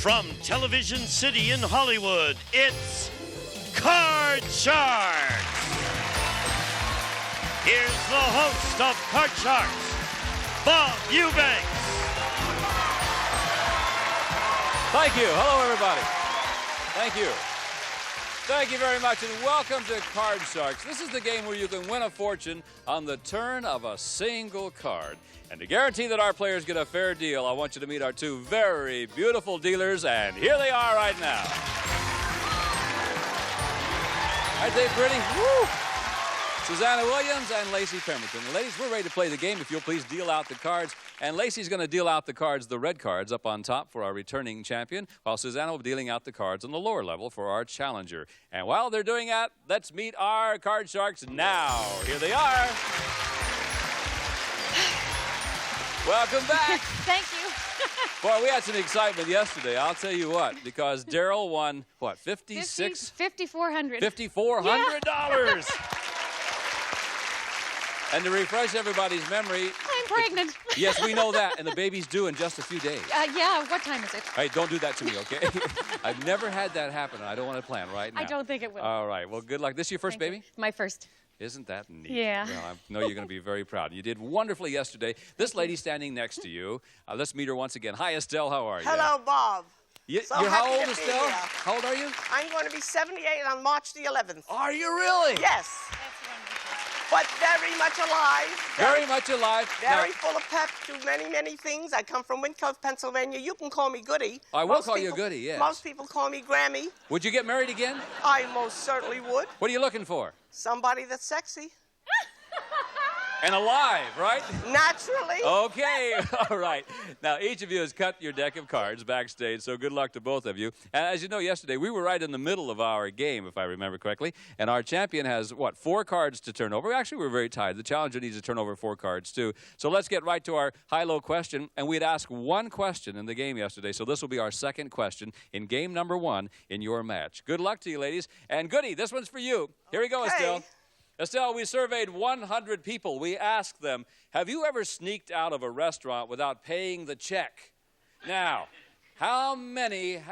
From Television City in Hollywood, it's Card Sharks. Here's the host of Card Sharks, Bob Eubanks. Thank you. Hello, everybody. Thank you. Thank you very much, and welcome to Card Sharks. This is the game where you can win a fortune on the turn of a single card. And to guarantee that our players get a fair deal, I want you to meet our two very beautiful dealers, and here they are right now. Aren't they pretty? Woo! Susanna Williams and Lacey Pemberton. Ladies, we're ready to play the game. If you'll please deal out the cards. And Lacey's going to deal out the cards, the red cards, up on top for our returning champion, while Susanna will be dealing out the cards on the lower level for our challenger. And while they're doing that, let's meet our Card Sharks now. Here they are. Welcome back. Thank you. Boy, we had some excitement yesterday, I'll tell you what, because Daryl won, what, $5,400? $5,400. And to refresh everybody's memory... I'm pregnant. Yes, we know that, and the baby's due in just a few days. Yeah, what time is it? Hey, don't do that to me, okay? I've never had that happen, and I don't want to plan right now. I don't think it will. All right, well, good luck. This your first baby? You. My first. Isn't that neat? Yeah. Well, I know you're going to be very proud. You did wonderfully yesterday. This lady standing next to you, let's meet her once again. Hi, Estelle, how are you? Hello, Bob. You're so how happy old, to be Estelle? here. How old are you? I'm going to be 78 on March the 11th. Are you really? Yes. That's wonderful. But very much alive. Very much alive. Very full of pep, do many, many things. I come from Windcove, Pennsylvania. You can call me Goody. I will call you Goody, yes. Most people call me Grammy. Would you get married again? I most certainly would. What are you looking for? Somebody that's sexy. And alive, right? Naturally. Okay, all right. Now, each of you has cut your deck of cards backstage, so good luck to both of you. And as you know, yesterday, we were right in the middle of our game, if I remember correctly, and our champion has, what, 4 cards to turn over? Actually, we're very tied. The challenger needs to turn over 4 cards, too. So let's get right to our high-low question, and we'd ask one question in the game yesterday, so this will be our second question in game number 1 in your match. Good luck to you, ladies. And Goody, this one's for you. Here we go, Estelle. Estelle, we surveyed 100 people. We asked them, have you ever sneaked out of a restaurant without paying the check? Now, how many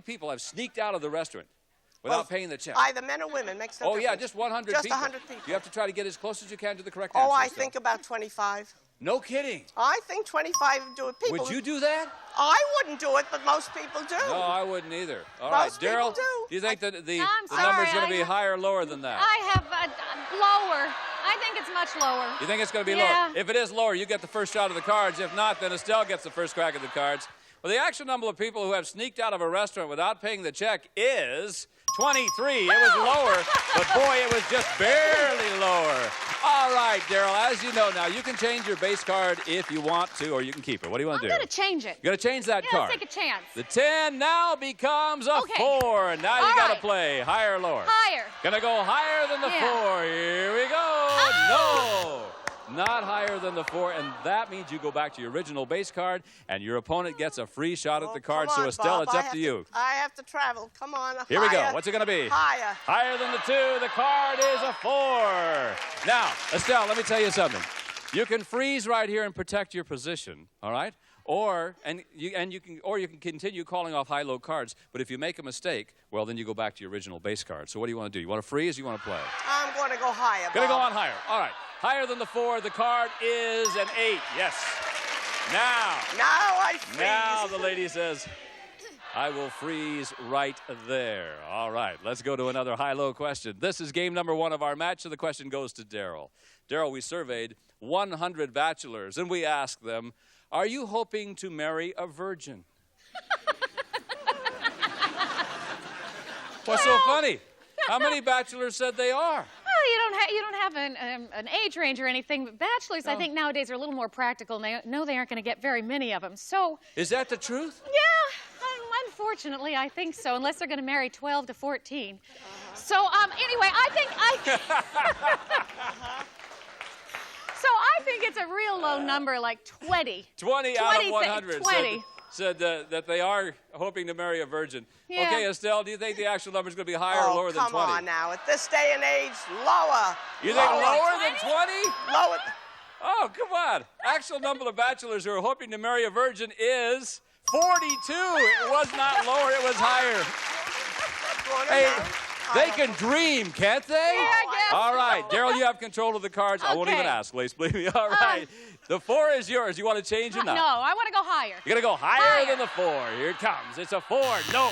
people have sneaked out of the restaurant without paying the check? Either men or women, makes no difference. Yeah, just 100 people. Just 100 people. You have to try to get as close as you can to the correct answer, I Estelle. think about 25. No kidding. I think 25 do it. People. Would you do that? I wouldn't do it, but most people do. No, I wouldn't either. All Most right, Daryl, people do. you think that the sorry, number's going to be higher or lower than that? I have lower. I think it's much lower. You think it's going to be Yeah. lower? If it is lower, you get the first shot of the cards. If not, then Estelle gets the first crack at the cards. Well, the actual number of people who have sneaked out of a restaurant without paying the check is 23. It was lower, but boy, it was just barely lower. All right, Daryl, as you know now, you can change your base card if you want to, or you can keep it. What do you want to do? I'm going to change it. You're going to change that Yeah, card. let's take a chance. The 10 now becomes a Okay. 4. Now you All got to right. play higher or lower? Higher. Gonna go higher than the Yeah. 4. Here we go. No. Not higher than the 4, and that means you go back to your original base card, and your opponent gets a free shot at the card. Come So, on, Estelle, Bob. it's up to you. I have to travel. Come on. Here we go. Higher. What's it going to be? Higher. Higher than the 2. The card is a 4. Now, Estelle, let me tell you something. You can freeze right here and protect your position, all right? Or you can continue calling off high-low cards, but if you make a mistake, well, then you go back to your original base card. So what do you want to do? You want to freeze or you want to play? I'm going to go higher, Going to go Bob. on higher. All right. Higher than the 4. The card is an 8. Yes. Now I freeze. Now the lady says, I will freeze right there. All right. Let's go to another high-low question. This is game number 1 of our match, so the question goes to Daryl. Daryl, we surveyed 100 bachelors, and we asked them, are you hoping to marry a virgin? What's so funny? How many bachelors said they are? Well, you don't have an age range or anything, but bachelors, I think, nowadays are a little more practical, and they know they aren't going to get very many of them. So, Is that the truth? yeah, unfortunately, I think so, unless they're going to marry 12 to 14. So, anyway, I think it's a real low number, like 20. 20 out of 100 20. said that they are hoping to marry a virgin. Yeah. Okay, Estelle, do you think the actual number is going to be higher or lower than 20? Come on now. At this day and age, lower. You think lower than 20? Lower. Oh, come on. Actual number of bachelors who are hoping to marry a virgin is 42. It was not lower, it was higher. Hey, they can dream, can't they? Yeah, I guess All right, so. Daryl, you have control of the cards. I won't even Okay. ask, Lace, believe me. All right. The 4 is yours. You want to change or not? No, I want to go higher. You're going to go higher Higher. than the 4. Here it comes. It's a 4. No,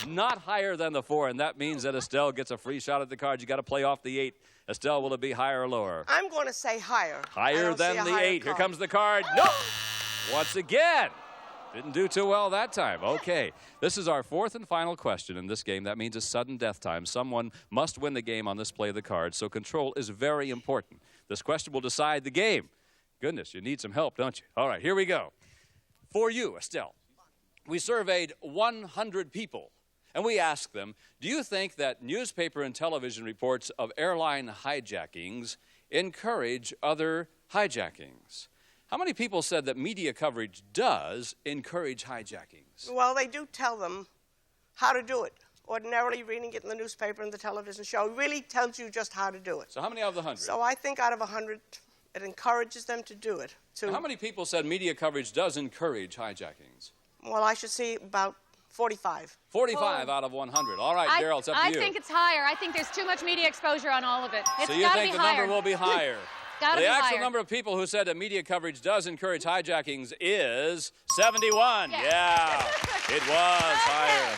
not higher than the 4. And that means that Estelle gets a free shot at the cards. You got to play off the 8. Estelle, will it be higher or lower? I'm going to say higher. I Higher don't see than a the higher 8. Here card. comes the card. No. Once again. Didn't do too well that time. Okay. This is our 4th and final question in this game. That means it's sudden death time. Someone must win the game on this play of the cards, so control is very important. This question will decide the game. Goodness, you need some help, don't you? All right, here we go. For you, Estelle, we surveyed 100 people, and we asked them, do you think that newspaper and television reports of airline hijackings encourage other hijackings? How many people said that media coverage does encourage hijackings? Well, they do tell them how to do it. Ordinarily, reading it in the newspaper and the television show really tells you just how to do it. So how many out of the 100? So I think out of 100, it encourages them to do it. How many people said media coverage does encourage hijackings? Well, I should see about 45. 45 out of 100. All right, Daryl, it's up to I you. think it's higher. I think there's too much media exposure on all of it. It's So you got to think be the higher. number will be higher? Gotta The be actual higher. number of people who said that media coverage does encourage hijackings is 71. Yes. Yeah, it was higher.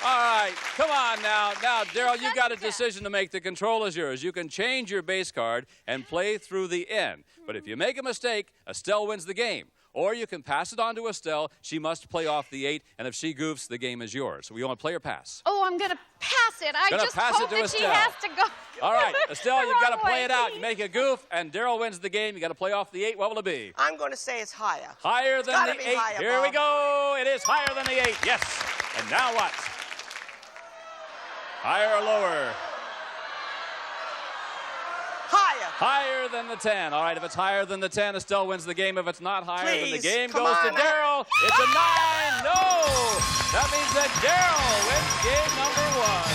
All right, come on now. Now, Daryl, you've got a decision to make. The control is yours. You can change your base card and play through the end. But if you make a mistake, Estelle wins the game. Or you can pass it on to Estelle. She must play off the 8, and if she goofs, the game is yours. So we want to play or pass? Oh, I'm going to pass it. I Gonna just pass it hope to that she Estelle. has to go. All right, Estelle, the you've got to wrong play way. it out. You make a goof, and Daryl wins the game. You got to play off the 8. What will it be? I'm going to say it's higher. Higher than gotta the be 8. higher, Here we Bob. go. It is higher than the 8. Yes. And now what? Higher or lower? Higher. Higher than the 10. All right, if it's higher than the 10, Estelle wins the game. If it's not higher, then the Please, game come goes to on now. Daryl. It's a 9. No. That means that Daryl wins game number 1.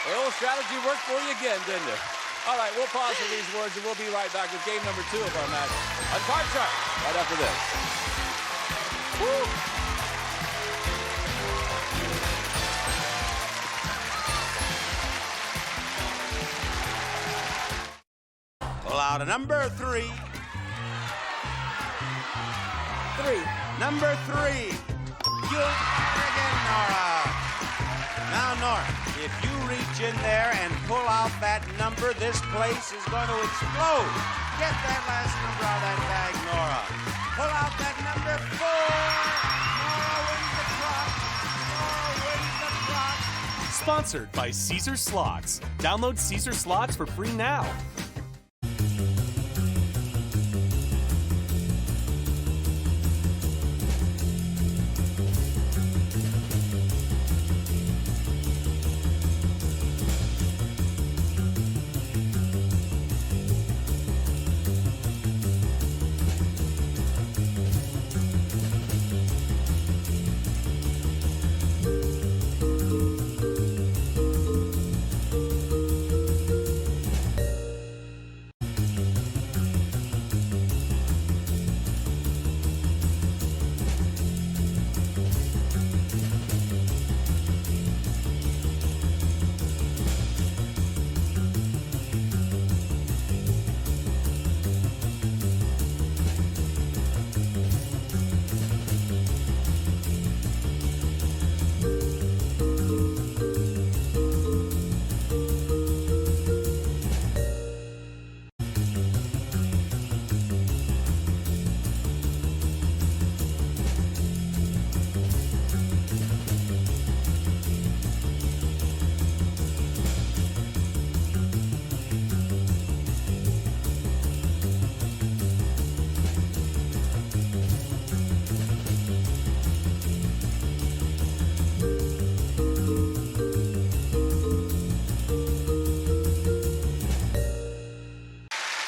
The old strategy worked for you again, didn't it? All right, we'll pause for these words, and we'll be right back with game number 2 of our match on Card Shark right after this. Woo. Pull out a number 3. 3. Number 3. You again, Nora. Now, Nora, if you reach in there and pull out that number, this place is going to explode. Get that last number out of that bag, Nora. Pull out that number 4. Nora wins the truck. Nora wins the truck. Sponsored by Caesar Slots. Download Caesar Slots for free now.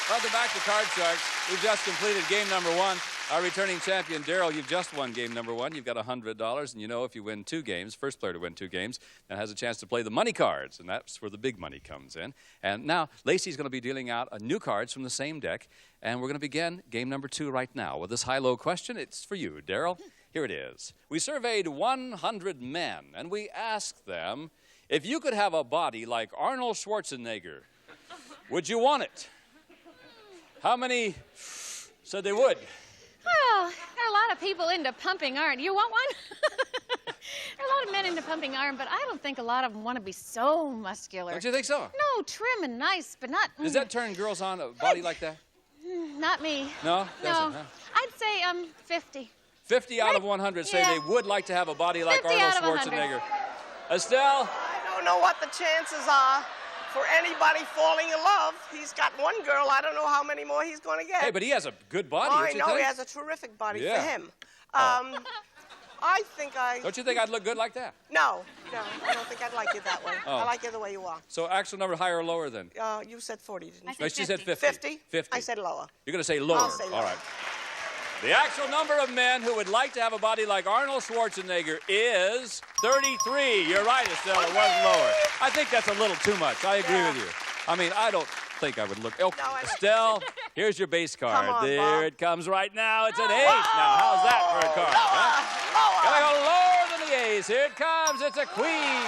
Welcome back to Card Sharks. We've just completed game number 1. Our returning champion, Daryl, you've just won game number 1. You've got $100, and you know if you win 2 games, first player to win 2 games, then has a chance to play the money cards, and that's where the big money comes in. And now, Lacey's going to be dealing out new cards from the same deck, and we're going to begin game number 2 right now. With this high-low question, it's for you, Daryl. Here it is. We surveyed 100 men, and we asked them, if you could have a body like Arnold Schwarzenegger, would you want it? How many said they would? Well, there are a lot of people into pumping iron. You want one? There are a lot of men into pumping iron, but I don't think a lot of them want to be so muscular. Don't you think so? No, trim and nice, but not... Does that turn girls on, a body like that? Not me. No? Doesn't, No. huh? I'd say 50. 50 out of 100 say Yeah. they would like to have a body like 50 Arnold out of 100. Schwarzenegger. Estelle? I don't know what the chances are for anybody falling in love. He's got one girl. I don't know how many more he's going to get. Hey, but he has a good body. I don't you know think? he has a terrific body Yeah. for him. I think I... Don't you think I'd look good like that? No, I don't think I'd like you that way. Oh. I like you the way you are. So actual number higher or lower then? You said 40, didn't you? I said No, she said 50. 50? 50. I said lower. You're going to say lower. I'll say All lower. right. The actual number of men who would like to have a body like Arnold Schwarzenegger is 33. You're right, Estelle. It was lower. I think that's a little too much. I agree with you. I mean, I don't think I would look... Oh, No, I don't. Estelle, here's your base card. Come on, there Bob. it comes right now. It's an ace. Now, how's that for a card? Huh? Gotta go lower than the ace. Here it comes. It's a queen.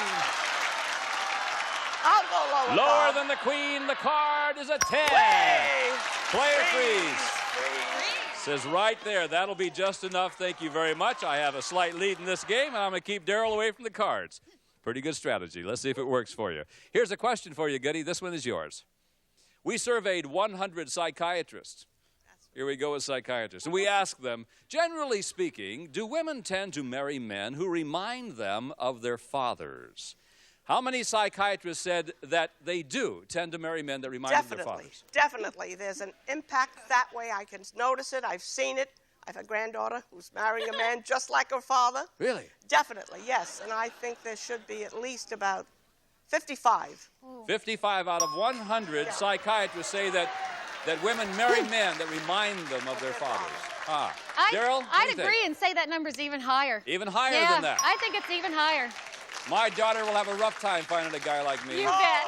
I'll go lower. Lower Bob. than the queen. The card is a 10. Hey. Player freeze. Freeze. Says right there, that'll be just enough. Thank you very much. I have a slight lead in this game, and I'm going to keep Daryl away from the cards. Pretty good strategy. Let's see if it works for you. Here's a question for you, Goody. This one is yours. We surveyed 100 psychiatrists. Here we go with psychiatrists. And we asked them, generally speaking, do women tend to marry men who remind them of their fathers? How many psychiatrists said that they do tend to marry men that remind them of their fathers? Definitely. There's an impact that way. I can notice it. I've seen it. I have a granddaughter who's marrying a man just like her father. Really? Definitely, yes. And I think there should be at least about 55. 55 out of 100 psychiatrists say that women marry men that remind them of their fathers. Ah. Daryl, what do I'd you think? agree and say that number's even higher. Even higher Yeah, than that. I think it's even higher. My daughter will have a rough time finding a guy like me. You bet.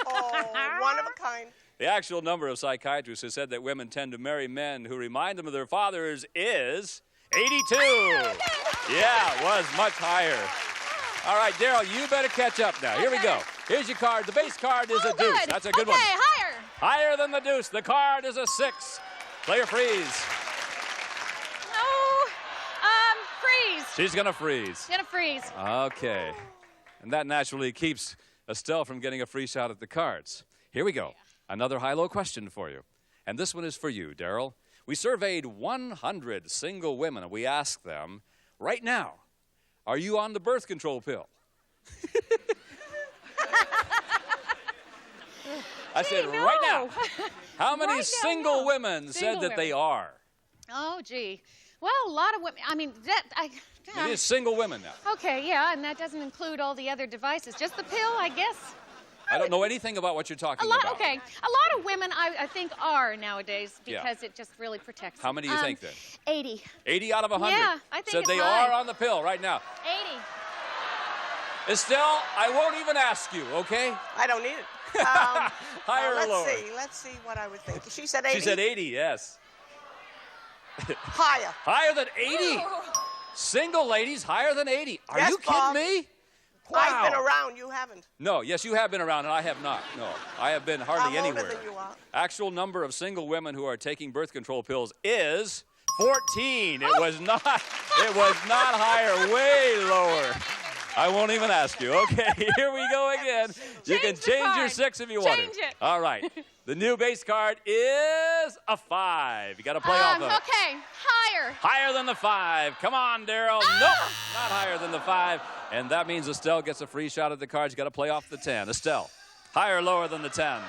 Oh, one of a kind. The actual number of psychiatrists who said that women tend to marry men who remind them of their fathers is 82. Yeah, it was much higher. All right, Daryl, you better catch up now. Here we go. Here's your card. The base card is a deuce. Good. That's a good one. Okay, higher. Higher than the deuce. The card is a 6. Player freeze. No. Freeze. She's going to freeze. Gonna freeze. Okay. And that naturally keeps Estelle from getting a free shot at the cards. Here we go. Another high-low question for you. And this one is for you, Daryl. We surveyed 100 single women, and we asked them, right now, are you on the birth control pill? I said, Gee, no. right now. How many Right now, single no. women Single said that they women. are? Oh, gee. Well, a lot of women. I mean, It is single women now. Okay, yeah, and that doesn't include all the other devices. Just the pill, I guess. I don't know anything about what you're talking A lot. about. Okay, a lot of women, I think, are nowadays Yeah. because it just really protects. How them. many do you think then? 80. 80 out of 100 Yeah, I think said it's they high. are on the pill right now. 80. Estelle, I won't even ask you, okay? I don't need it. Higher or lower? Let's see what I would think. She said 80. She said 80, yes. Higher. Higher than 80? Single ladies higher than 80. Are Yes, you kidding Bob. me? I've been Wow. around. You haven't. No, yes, you have been around, and I have not. No, I have been hardly I'm older anywhere. than you are. Actual number of single women who are taking birth control pills is 14. It was not higher, way lower. I won't even ask you. Okay, here we go again. You can Change the change your card. 6 if you want to. Change it. All right. The new base card is a 5. You got to play off of it. Okay, higher. Higher than the 5. Come on, Daryl. Nope, not higher than the 5. And that means Estelle gets a free shot at the cards. You got to play off the 10. Estelle, higher or lower than the 10?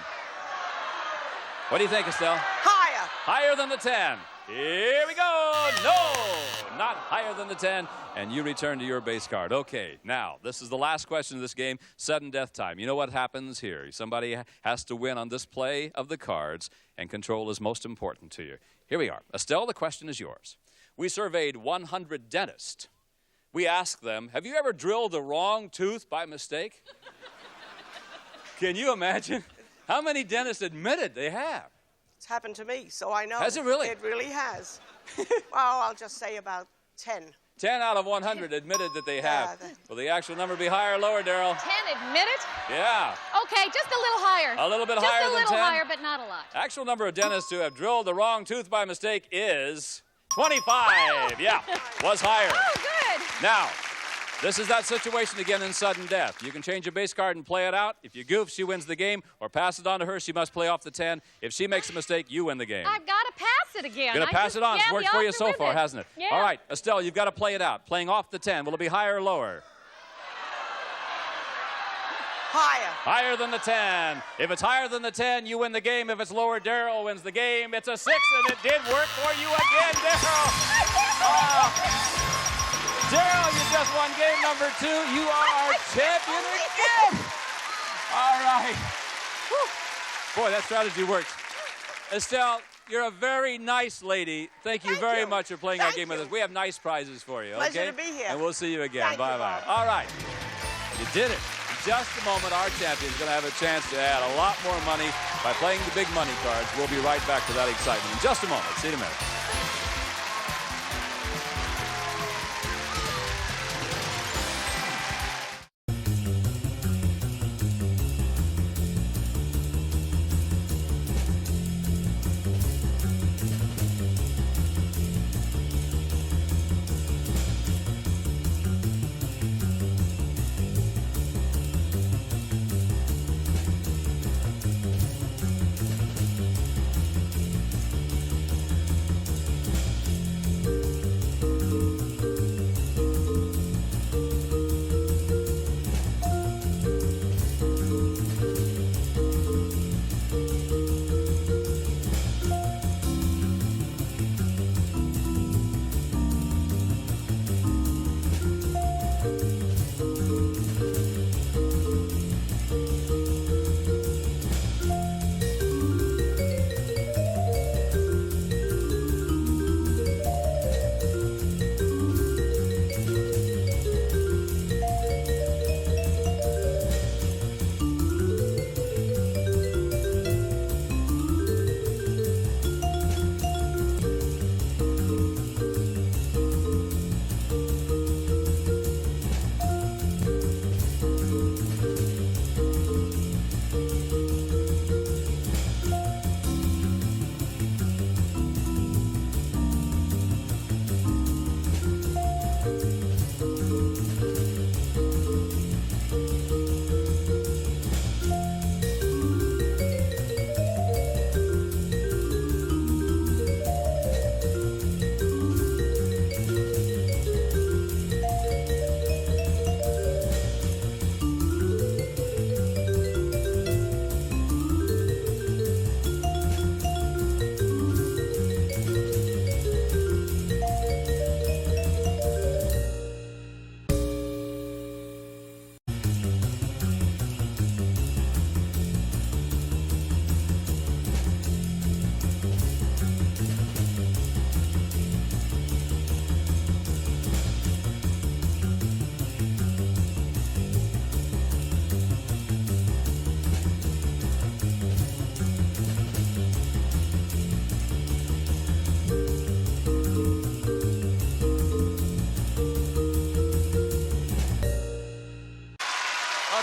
What do you think, Estelle? Higher. Higher than the 10. Here we go. No, not higher than the 10, and you return to your base card. Okay, now, this is the last question of this game, sudden death time. You know what happens here. Somebody has to win on this play of the cards, and control is most important to you. Here we are. Estelle, the question is yours. We surveyed 100 dentists. We asked them, have you ever drilled the wrong tooth by mistake? Can you imagine? How many dentists admitted they have? It's happened to me, so I know. Has it really? It really has. Well, I'll just say about 10. 10 out of 100 admitted that they have. Yeah, Will the actual number be higher or lower, Daryl? 10 admitted? Yeah. Okay, just a little higher. A little bit higher than 10? Just a little higher, but not a lot. Actual number of dentists who have drilled the wrong tooth by mistake is 25. Yeah, was higher. Oh, good. Now, this is that situation again in sudden death. You can change your base card and play it out. If you goof, she wins the game, or pass it on to her. She must play off the 10. If she makes a mistake, you win the game. I've got to pass it again. Going to pass it on. It's worked for you so far, hasn't it? Yeah. All right, Estelle, you've got to play it out. Playing off the 10. Will it be higher or lower? Higher. Higher than the 10. If it's higher than the 10, you win the game. If it's lower, Daryl wins the game. It's a 6, and it did work for you again, Daryl. Daryl, you just won game number 2. You are our champion again. All right. Whew. Boy, that strategy works. Estelle, you're a very nice lady. Thank you very much for playing our game with us. We have nice prizes for you. Pleasure okay? to be here. And we'll see you again. Thank you, Bye-bye. Bob. All right. You did it. In just a moment, our champion is going to have a chance to add a lot more money by playing the big money cards. We'll be right back to that excitement in just a moment. See you in a minute.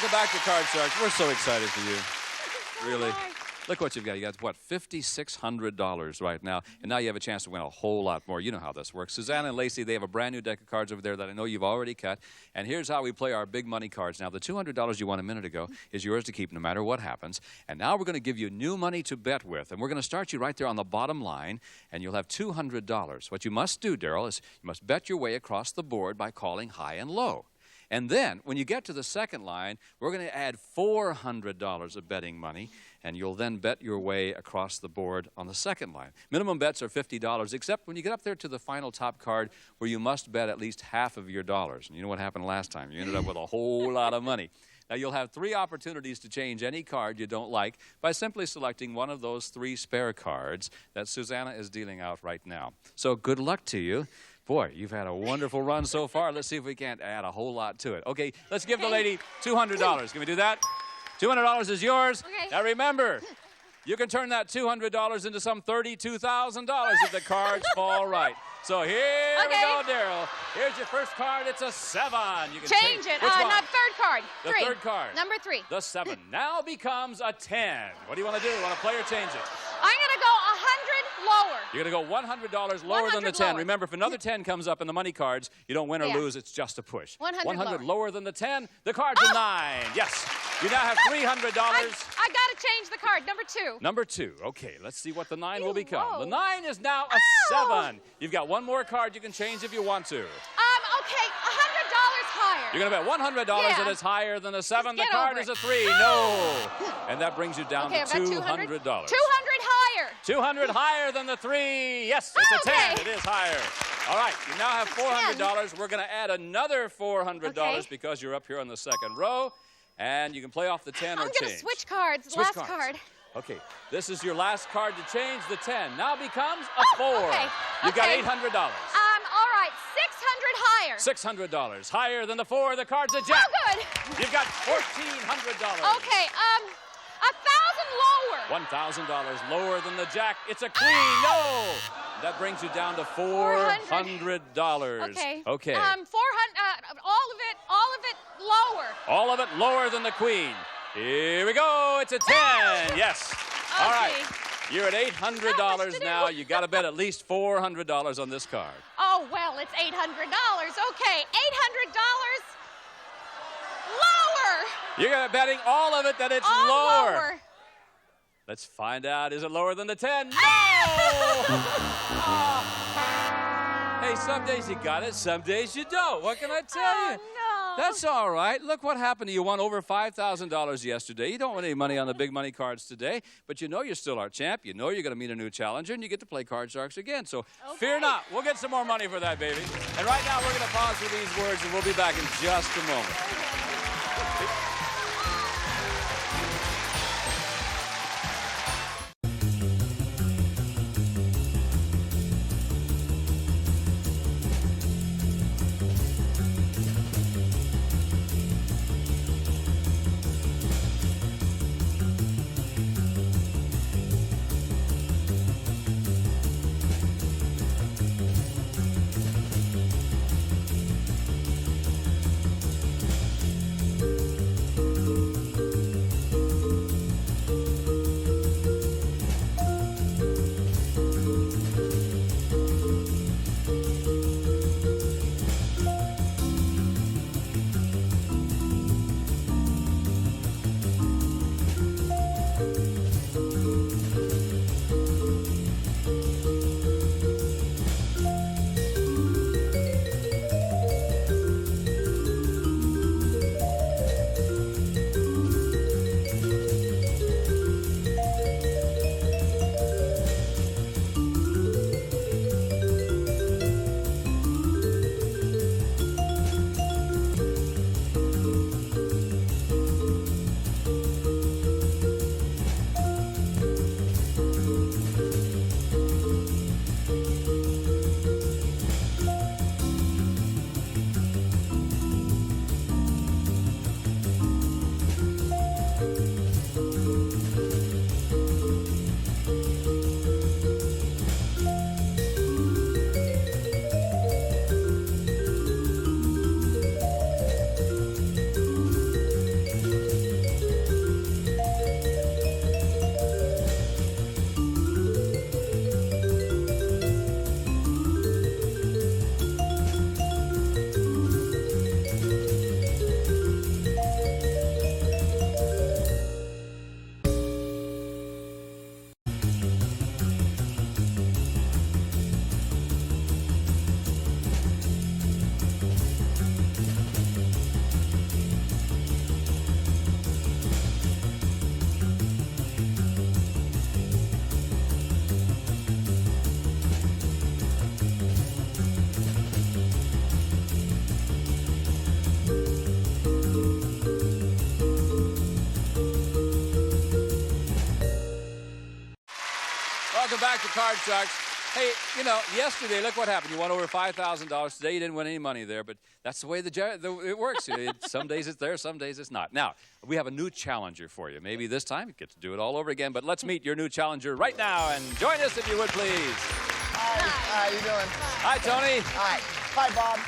Welcome back to Card Sharks. We're so excited for you. Really. Look what you've got. You got, what, $5,600 right now. And now you have a chance to win a whole lot more. You know how this works. Susanna and Lacey, they have a brand new deck of cards over there that I know you've already cut. And here's how we play our big money cards. Now, the $200 you won a minute ago is yours to keep no matter what happens. And now we're going to give you new money to bet with. And we're going to start you right there on the bottom line. And you'll have $200. What you must do, Daryl, is you must bet your way across the board by calling high and low. And then, when you get to the second line, we're going to add $400 of betting money, and you'll then bet your way across the board on the second line. Minimum bets are $50, except when you get up there to the final top card, where you must bet at least half of your dollars. And you know what happened last time? You ended up with a whole lot of money. Now, you'll have 3 opportunities to change any card you don't like by simply selecting one of those 3 spare cards that Susanna is dealing out right now. So good luck to you. Boy, you've had a wonderful run so far. Let's see if we can't add a whole lot to it. Okay, let's give the lady $200. Can we do that? $200 is yours. Okay. Now, remember, you can turn that $200 into some $32,000 if the cards fall right. So here we go, Daryl. Here's your first card. It's a 7. You can change it. Which one? Not third card. The 3. third card. Number 3. The 7 now becomes a 10. What do you want to do? Want to play or change it? I'm going to go 100 lower. You're going to go $100 lower than the 10. lower. Remember, if another 10 comes up in the money cards, you don't win or lose. It's just a push. 100 lower than the 10. The card's a 9. Yes. You now have $300. I got to change the card. Number 2. Number 2. Okay, let's see what the 9 will become. Whoa. The 9 is now a 7. You've got one more card you can change if you want to. Okay, $100 higher. You're going to bet $100 and it's higher than a 7. The Get card over is it. a 3. No. And that brings you down Okay, to I've $200. got 200 higher. 200 higher than the 3. Yes, it's a 10. It is higher. All right, you now have $400. We're going to add another $400 because you're up here on the second row. And you can play off the 10 or I'm change. going to switch cards. Switch Last cards. card. Okay, this is your last card to change. The 10 now becomes a 4. You've got $800. All right, $600 higher. $600 higher than the 4. The card's a jack. Oh, good. You've got $1,400. Okay, $1,000 lower. $1,000 lower than the jack. It's a queen. No. That brings you down to $400. Okay. Okay. 400. All of it lower. All of it lower than the queen. Here we go. It's a 10. Yes. All right. You're at $800 now. You got to bet at least $400 on this card. Oh, well, it's $800. Okay, $800 lower. You're betting all of it that it's All lower. Let's find out. Is it lower than the 10? No! Hey, some days you got it, some days you don't. What can I tell you? No. That's all right. Look what happened to you. You won over $5,000 yesterday. You don't win any money on the big money cards today, but you know you're still our champ. You know you're going to meet a new challenger, and you get to play Card Sharks again. So fear not. We'll get some more money for that, baby. And right now, we're going to pause for these words, and we'll be back in just a moment. Card Sharks. Hey, you know, yesterday, look what happened. You won over $5,000. Today, you didn't win any money there, but that's the way it works. Some days it's there, some days it's not. Now, we have a new challenger for you. Maybe this time you get to do it all over again, but let's meet your new challenger right now, and join us if you would, please. Hi, how you doing? Hi, Tony. Hi. Hi, Bob.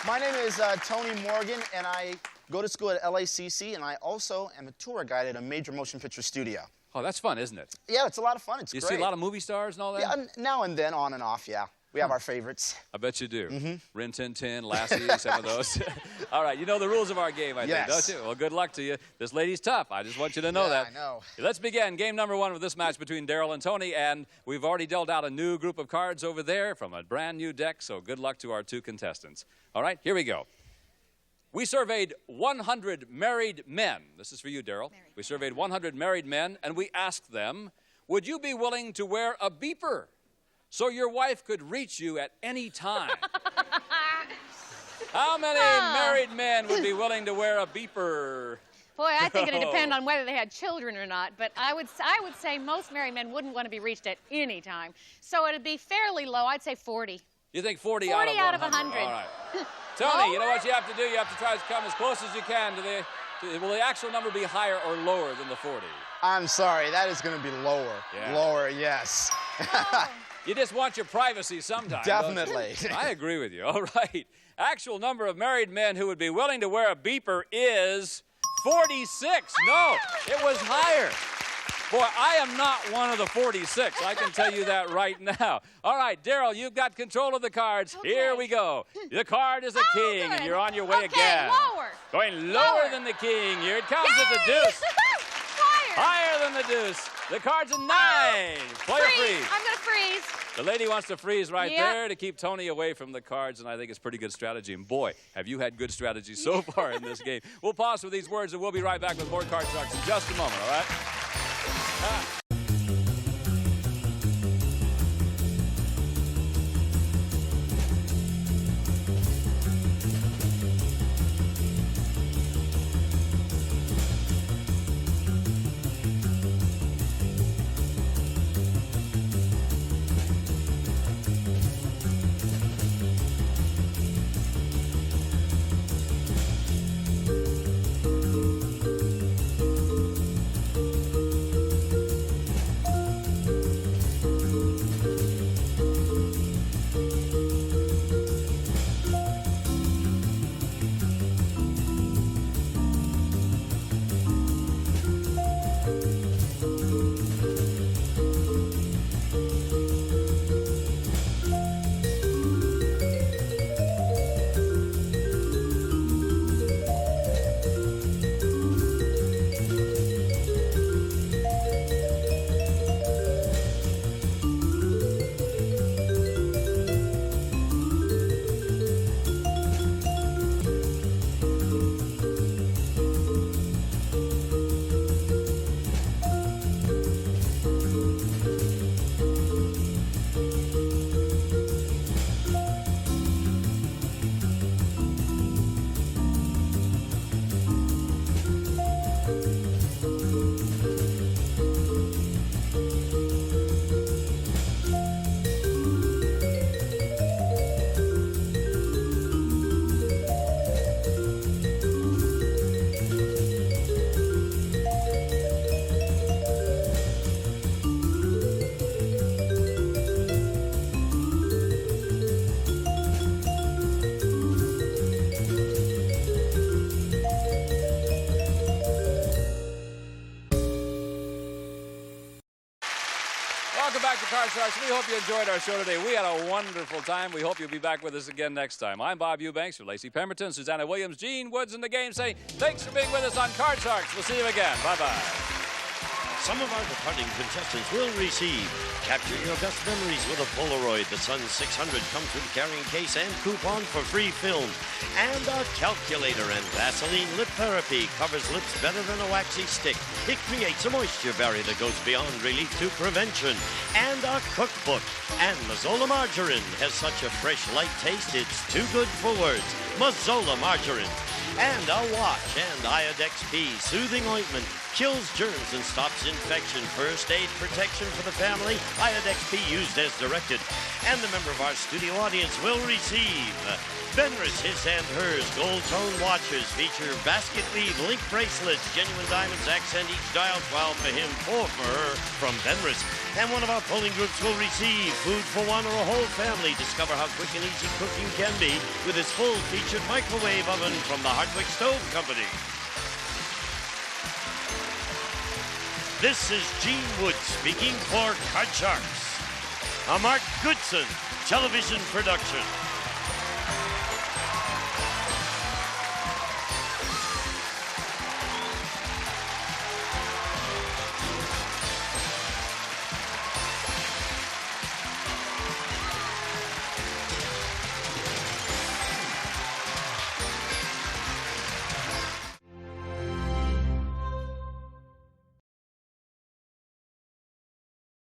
My name is Tony Morgan, and I go to school at LACC, and I also am a tour guide at a major motion picture studio. Oh, that's fun, isn't it? Yeah, it's a lot of fun. It's great. You see a lot of movie stars and all that? Yeah, now and then, on and off, yeah. We have our favorites. I bet you do. Rin Tin Tin, Lassie, some of those. All right, you know the rules of our game, I think, don't you? Well, good luck to you. This lady's tough. I just want you to know that. I know. Let's begin. Game number 1 with this match between Daryl and Tony, and we've already dealt out a new group of cards over there from a brand new deck, so good luck to our 2 contestants. All right, here we go. We surveyed 100 married men. This is for you, Daryl. We surveyed 100 married men, and we asked them, would you be willing to wear a beeper so your wife could reach you at any time? How many married men would be willing to wear a beeper? Boy, I think it'd depend on whether they had children or not, but I would say most married men wouldn't want to be reached at any time. So it'd be fairly low. I'd say 40. You think 40 out of 100. All right. Tony, you know what you have to do? You have to try to come as close as you can to the... Will the actual number be higher or lower than the 40? I'm sorry, that is going to be lower. Yeah. Lower, yes. You just want your privacy sometimes. Definitely. I agree with you. All right. Actual number of married men who would be willing to wear a beeper is 46. No, it was higher. Boy, I am not one of the 46. I can tell you that right now. All right, Daryl, you've got control of the cards. Okay. Here we go. The card is a king, and you're on your way again. Lower. Going lower than the king. Here it comes at the deuce. Higher than the deuce. The card's a 9. Play a freeze. I'm going to freeze. The lady wants to freeze right there to keep Tony away from the cards, and I think it's pretty good strategy. And boy, have you had good strategy so far in this game. We'll pause for these words, and we'll be right back with more Card Sharks in just a moment, all right? Welcome back to Card Sharks. We hope you enjoyed our show today. We had a wonderful time. We hope you'll be back with us again next time. I'm Bob Eubanks for Lacey Pemberton, Susanna Williams, Gene Woods in the game saying thanks for being with us on Card Sharks. We'll see you again. Bye-bye. Some of our departing contestants will receive Capture Your Best Memories with a Polaroid. The Sun 600 comes with carrying case and coupon for free film. And a calculator and Vaseline Lip Therapy covers lips better than a waxy stick. It creates a moisture barrier that goes beyond relief to prevention. And a cookbook. And Mazzola Margarine has such a fresh, light taste, it's too good for words. Mazzola Margarine. And a wash and Iodex P soothing ointment Kills germs and stops infection. First aid protection for the family. Iodex be used as directed. And the member of our studio audience will receive BUZZR, his and hers, gold tone watches, feature basket weave, link bracelets, genuine diamonds accent each dial, 12 for him, 4 for her, from BUZZR. And one of our polling groups will receive food for one or a whole family. Discover how quick and easy cooking can be with its full-featured microwave oven from the Hardwick Stove Company. This is Gene Wood speaking for Card Sharks, a Mark Goodson television production.